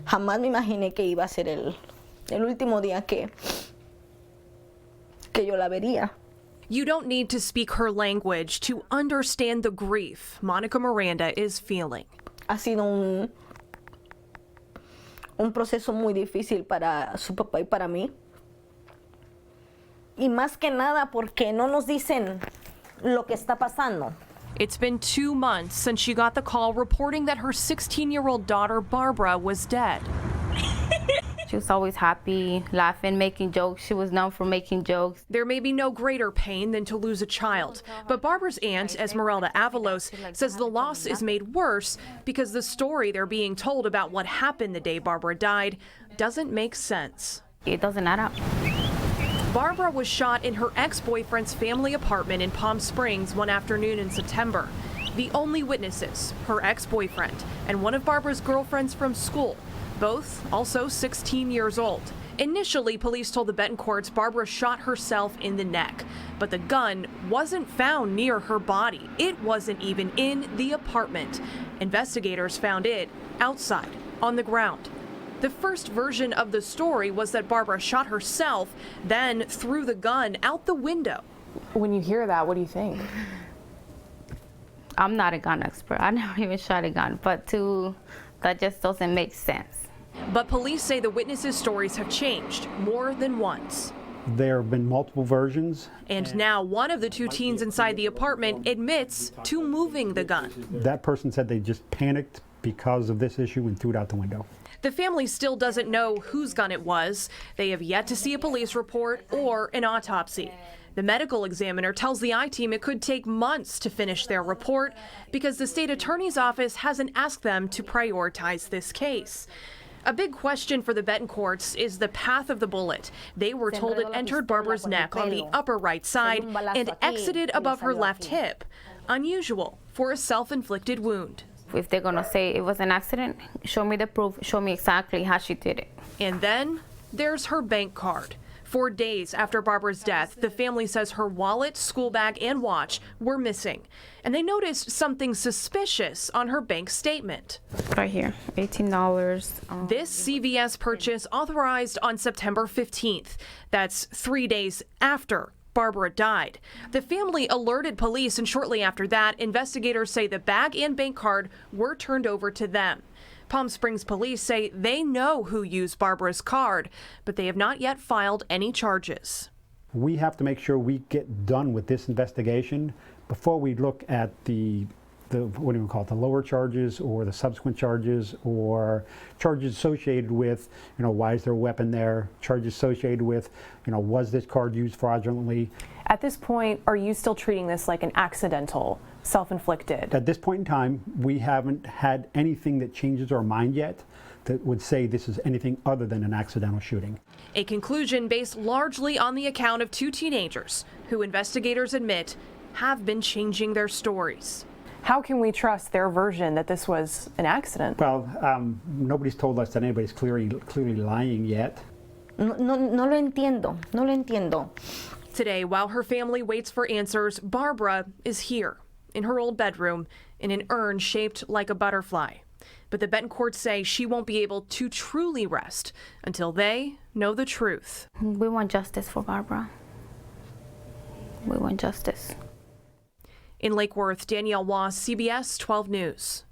Jamás me imaginé que iba a ser el último día que yo la vería. You don't need to speak her language to understand the grief Monica Miranda is feeling. Ha sido un proceso muy difícil para su papá y para mí. Y más que nada porque no nos dicen lo que está pasando. It's been 2 months since she got the call reporting that her 16-year-old daughter, Barbara, was dead. She was always happy, laughing, making jokes. She was known for making jokes. There may be no greater pain than to lose a child, but Barbara's aunt, Esmeralda Avalos, says the loss is made worse because the story they're being told about what happened the day Barbara died doesn't make sense. It doesn't add up. Barbara was shot in her ex-boyfriend's family apartment in Palm Springs one afternoon in September. The only witnesses, her ex-boyfriend and one of Barbara's girlfriends from school, both also 16 years old. Initially, police told the Betancourts Barbara shot herself in the neck, but the gun wasn't found near her body. It wasn't even in the apartment. Investigators found it outside, on the ground. The first version of the story was that Barbara shot herself, then threw the gun out the window. When you hear that, what do you think? I'm not a gun expert. I never even shot a gun, but that just doesn't make sense. But police say the witnesses' stories have changed more than once. There have been multiple versions. And now one of the two teens inside the apartment admits to moving the gun. That person said they just panicked because of this issue and threw it out the window. The family still doesn't know whose gun it was. They have yet to see a police report or an autopsy. The medical examiner tells the I-Team it could take months to finish their report because the state attorney's office hasn't asked them to prioritize this case. A big question for the Betancourts is the path of the bullet. They were told it entered Barbara's neck on the upper right side and exited above her left hip. Unusual for a self-inflicted wound. If they're gonna say it was an accident, show me the proof, show me exactly how she did it. And then there's her bank card. 4 days after Barbara's death, the family says her wallet, school bag, and watch were missing. And they noticed something suspicious on her bank statement. Right here, $18. This CVS purchase authorized on September 15th. That's 3 days after Barbara died. The family alerted police, and shortly after that, investigators say the bag and bank card were turned over to them. Palm Springs police say they know who used Barbara's card, but they have not yet filed any charges. We have to make sure we get done with this investigation before we look at the what do we call it, the lower charges or the subsequent charges or charges associated with, why is there a weapon there, charges associated with, was this card used fraudulently. At this point, are you still treating this like an accidental, self-inflicted? At this point in time, we haven't had anything that changes our mind yet that would say this is anything other than an accidental shooting. A conclusion based largely on the account of two teenagers who investigators admit have been changing their stories. How can we trust their version that this was an accident? Well, nobody's told us that anybody's clearly lying yet. No lo entiendo, no lo entiendo. Today, while her family waits for answers, Barbara is here in her old bedroom in an urn shaped like a butterfly. But the Betancourts say she won't be able to truly rest until they know the truth. We want justice for Barbara. We want justice. In Lake Worth, Danielle Wass, CBS 12 News.